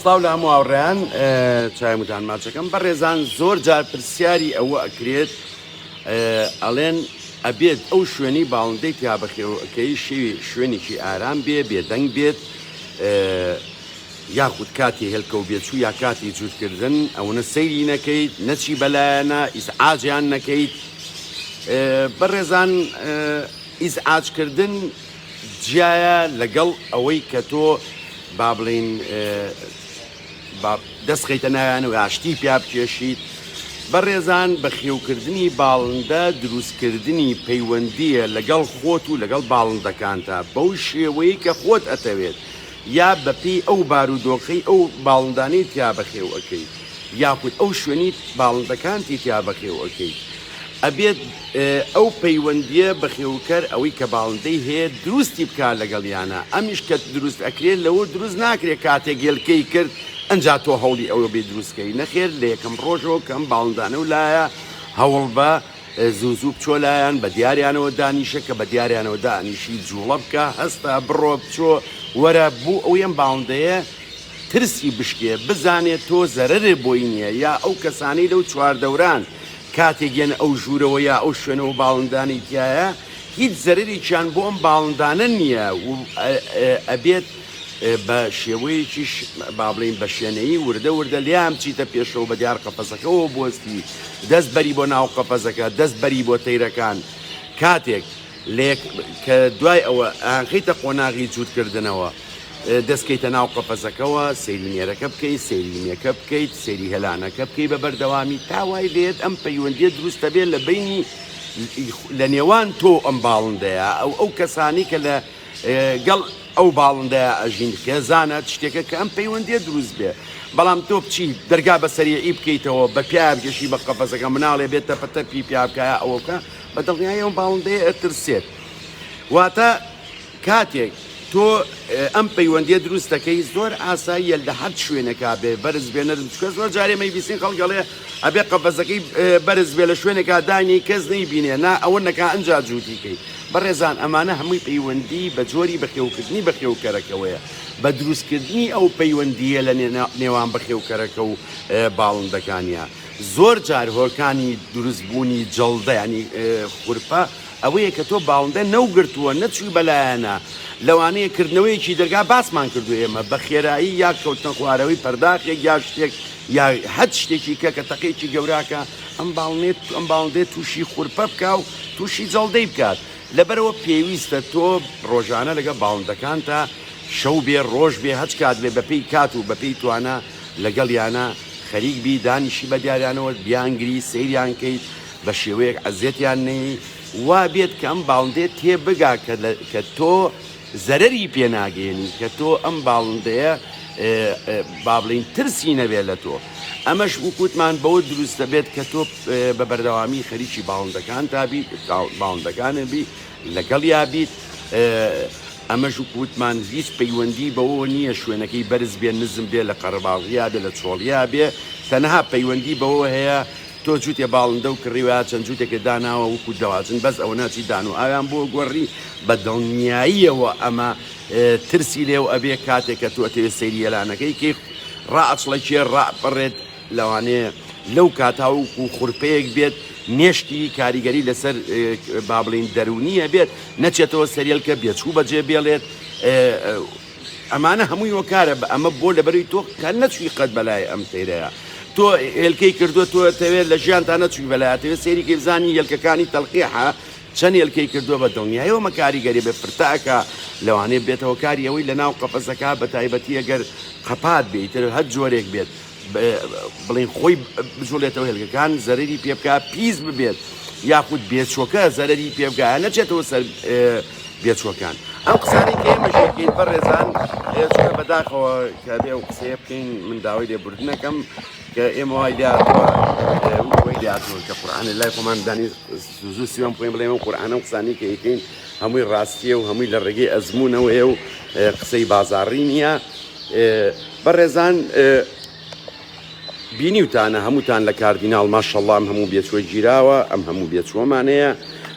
سڵاو لە هەموو هاوڕێیان چایمتان ماچەکەم بەڕێزان زۆر جار پرسیاری ئەوە ئەکرێت ئەڵێن ئەبێت ئەو شوێنی باڵندەی تیا بەخێوەکەی شوێنێکی ئارام بێ بێدەنگ بێت یاخود کاتی هێلکە و بێچوو یا کاتی جووتکردن ئەوەنە سەیری نەکەیت نەچی بەلایەنە ئیزعاجیان نەکەیت بەڕێزان ئیزعاجکردن جیایە لەگەڵ ئەوەی کە تۆ با بڵین دەستخەیتە ناویان و ئاشتی پیا بکێشیت بەڕێزان بەخێوکردنی باڵندە دروستکردنی پەیوەندیە لەگەڵ خۆت و لەگەڵ باڵندەکانتە بەو شێوەیە کە خۆت ئەتەوێت یا بەپی ئەو بارودۆخەی ئەو باڵندانەی تیا بەخێوەکەی یاخود ئەو شوێنی باڵندەکانتی تیا بەخێوەکەی ئەبێت ئەو پەیوەندیە بەخێوکەر ئەوەی کە باڵندەی هەیە دروستی بکات لەگەڵیانە ئەمیش کە دروست ئەکرێت لەوە دروست ناکرێت کاتێک گێلکەی کرد ئەنجا تۆ هەوڵی ئەوە بێ دروستکەی نەخێر لە یەکەم ڕۆژەوە کەم باڵندانە و لایە هەوڵ بە زوو بچۆ لایەن بە دیاریانەوە دانیشە کە بە دیاریانەوە دانیشی جوڵە بکە هەستا بڕۆ بچۆ وەرە بوو ئەو یەم باڵندەیە ترسی بشکێ بزانێت تۆ زەرەرێ بۆی نییە یا ئەو کەسانەی لەو چواردەوران کاتێک گەنە ئەو ژوورەوە یا ئەو شوێنەوە باڵندانی تایە هیچ زەررییان بۆ ئەم باڵندانە نییە و ئەبێت بە شێوەیەکیش با بڵین بە شوێنەی وردە وردە لیام چیتە پێشەوە بە دیار قەپەزەکەەوە بۆستی دەست بەری بۆ ناو قەپەزەکە دەست بەری بۆ تەیرەکان کاتێک کە دوای ئەوە ئاخیتە قۆناغی جووتکردنەوە دەستکەیتە ناو قەپەزەکەەوە سەیری نێرەکە بکەیت سەیری مێکە بکەیت سەیری هەلانەکە بکەیت بە بەردەوامی تاوای لێت ئەم پەیوەندیە دروستە بێت لە بینی لە نێوان تۆ ئەم باڵندەیە ئەو کەسانی کە لە گەڵ ئەو باڵندەیە ئەژین خێزانە شتێکە کە ئەم پەیوەندیە دروست بێ بەڵام تۆ بچی دەرگا بە سەریعی بکەیتەوە بە پیا بگەشی بە قەپەزەکە مناڵێ بێتە پەتە پی پیا بکایە ئەوەکە بە دڵنیایی ئەم باڵندەیە ئەترسێت واتە کاتێک تۆ ئەم پەیوەندیە دروستەکەی زۆر ئاساییە لە هەر شوێنێکا بێ بەرز بێ نەرم چکە زۆر جارێ مەیبیستین خەڵگەڵێ ئەبێ قەپەزەکەی بەرز بێ لە شوێنێکا دانی کەس نەیبینێ نا ئەوە نەکا ئەنجا جووتیکەی بەڕێزان ئەمانە هەمووی پەیوەندی بە جۆری بەخێوکردنی بەخێوکەرەکەوەیە بە دروستکردنی ئەو پەیوەندیە لە نێوان بەخێوکەرەکە و باڵندەکانیە زۆر جار هۆکانی دروستبوونی جەڵدە ینی خورپە ئەوەیە کە تۆ باڵندە نەوگرتووە نەچووی بەلایەنە لەوانەیە کردنەوەیەکی دەرگا باسمان کردو ئێمە بە خێرایی یا کەوتنە خوارەوەی پەرداخێک یا شتێک یا هەت شتێکی کە تەقێکی گەوراکە ئەم باڵندێت تووشی خورپە بکە و تووشی جەڵدەی بکات لەبەرەوە پێویستە تۆ ڕۆژانە لەگە باڵندەکان تا شەو بێ ڕۆژ بێ هەچ کات بێ بەپێی کات و بەپێی توانە لەگەڵ یانە خەریک بی دانیشی بە دیاریانەوە بیانگری سەیریان کەیت بە شێوەیەک ئەزیێتیان نەی وا بێت کە ئەم باڵندێت تێبگا کە تۆ زەرەری پێناگەێنی کە تۆ ئەم باڵندەیە با بڵین ترسی نەبێت لە تۆ ئەمەش وکوتمان بەوە دروستە بێت کە تۆ بە بەردەوامی خەریکی باڵندەکان تابیت باڵندەکانە بی لەگەڵ یابیت ئەمەش وکوتمان هیچ پەیوەندی بەوە نییە شوێنەکەی بەرز بێ نزم بێ لە قەرەباڵغیا بێ لە چۆڵیا بێ تەنها پەیوەندی بەوە هەیە تۆ جووتێ باڵندە و کڕیوە چەند جووتێکە داناوە وکو دەواچن بەس ئەوە ناچی دان و ئاویان بۆ گۆڕی بە دڵنیاییەوە ئەمە ترسی لێو ئەبێ کاتێککە تۆ تێ سەیری هەلانەکەی کەی ڕائچڵە کێ ڕاپەڕێت لەوانەیە لەو کاتاوکو خوورپەیەک بێت نێشتی کاریگەری لەسەر با بڵین دەرونیە بێت نەچێتەوە سەریێلکە بێت چوو بەجێ بێڵێت ئەمانە هەمووی وەکارە ئەمە بۆ لەبەروی تۆ کە نەچوی قەت بەلای ئەم سەیرەیە تۆ هێلکەی کردووە تۆ تەوێت لە ژیانتان نەچوی بەلایەتەوێت سێریکە بزانی هێلکەکانی تەڵقیحە چەند هێلکەی کردووە بە دڵنیایەوە مە کاریگەری بێ فرتاکە لەوانەیە بێتەوە کاری ئەوەی لە ناو قەپەزەکە بە تایبەتی ئەگەر قەپات بێتتر هەر جۆرێک بێت بڵین خۆی بجوڵێتەوە هێلکەکان زەرری پێ بکە پیس ببێت یاخود بێچۆکە زەرری پێ بگایە نەچێتەوە سەر بێچۆکان ئەم قسانی کە ئێمەشێکین بەڕێزان چکە بەداخەوە کە بێ و قسەیە بکەین من داوای لێبوردنەکەم کە ئێمە وای دیاتوە کە قورئان لای خۆمان دانی زوو سیوەم بڵێن بڵێ ئەم قورئانە قسانی کە یەکەین هەمووی ڕاستیە و هەمووی لە ڕێگەی ئەزمونەوەیە و قسەی بازاڕی نییە بەڕێزان بینیوتانە هەمووتان لە کاردیناڵ ماشەڵڵا ئەم هەموو بێچوە گیراوە ئەم هەموو بێچوەمانەیە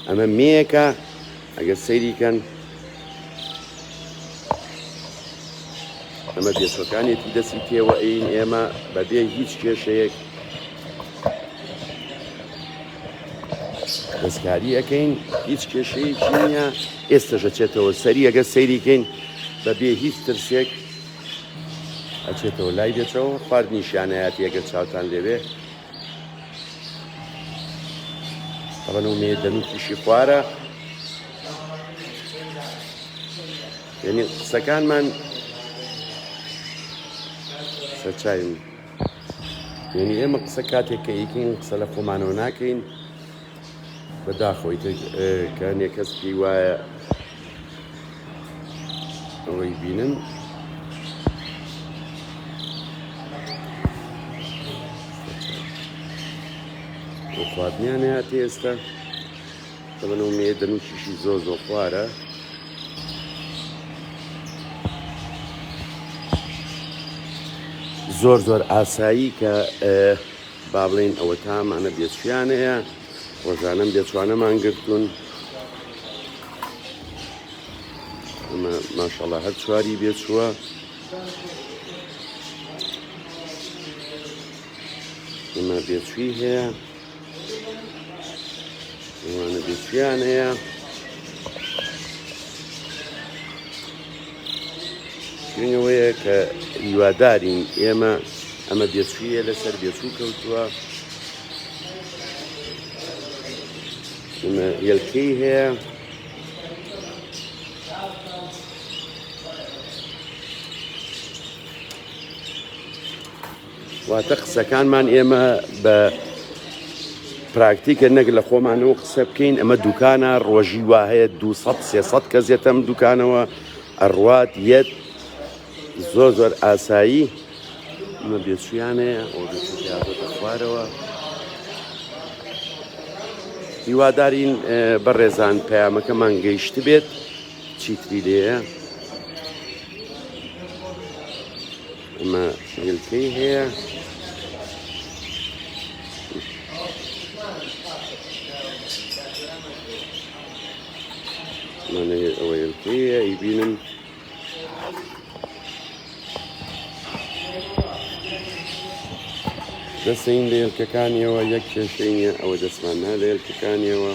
ئەمە مێیەکە ئەگەر سەیریکەن ئەمە بێچۆکانێتی دەستی پێوە ئەین ئێمە بەبێ هیچ کێشەیەک دەستکاری ئەەکەین، هیچ کێشەیەکی نییە. ئێستاژە چێتەوە سەری ئەگە سەیریکەین بەبێ هیچ ترسێک ئەچێتەوە لای دێتەوە. خوارد نیشانەتی ئەگەر چاوتان لێوێ طبعاً ئەومێ دەنووکیشی خوارە، یعنی قسەکانمان سەرچاوین، یعنی ئێمە قسە کاتێک کە ئیکەین قسە لە خۆمانەوە ناکەین بەداخۆی کە کەس پێی وایە ئەوەی بینن خواردنیان هاتی ئێستا طبعاً ئەومێ دەنووکیشی زۆر خوارە. زۆر ئاسایی کە با بڵێن ئەوە تامانە بێچویانەیە، ڕۆژانەم بێچوانەمان گرتوون. ئەمە ماشەڵڵا هەر چواری بێچووە. ئەمە بێچووی هەیە، ئەوانە بێچویان هەیە. شوێنەوەیە کە هیوادارین ئێمە ئەمە بێچوویە لەسەر بێچوو کەوتووە. ئەمە هێلکەی هەیە، واتە قسەکانمان ئێمە بە پراکتیکە نەک لە خۆمانەوە قسە بکەین. ئەمە دوکانە ڕۆژی وا هەیە 200-300 کەس یەتەم دوکانەوە ئەڕوات یەت زۆر ئاسایی. ئەمە بێچویانەیە ئەو بێچوویاتۆتە خوارەوە. هیوادارین بەڕێزان پەیامەکەمان گەیشت بێت. چیتری لێیە ئەمە هێلکەی هەیە، ئەوە هێلکەیە ئیبینن. دەستین لە هێلکەکانیەوە یەک کێشەی نییە، ئەوە دەستماننا لە هێلکەکانیەوە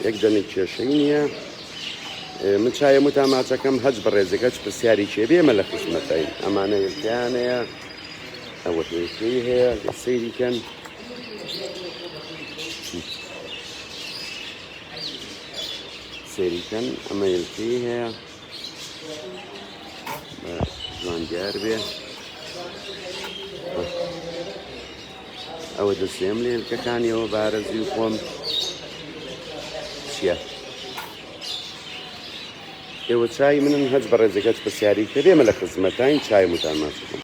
یەک دەنێک کێشەی نییە. من چایە متاماچەکەم هەج بەڕێزەکەچ پرسیاری کێبێ ئێمە لە خزمەتین. ئەمانە هێلکەیانەیە، ئەوە هێلکەی هەیە سەیریکەن. سەیریکەن ئەمە هێلکەی هەیە بە جوان دیار بێ. ئەوە دەستێم لە هێلکەکانیەوە بارەزی و خۆم چییە؟ ئێوە چای منن هەج بەڕێزەکەت پرسیاری کردێمە لە خزمەتین چای متاماچەکەم.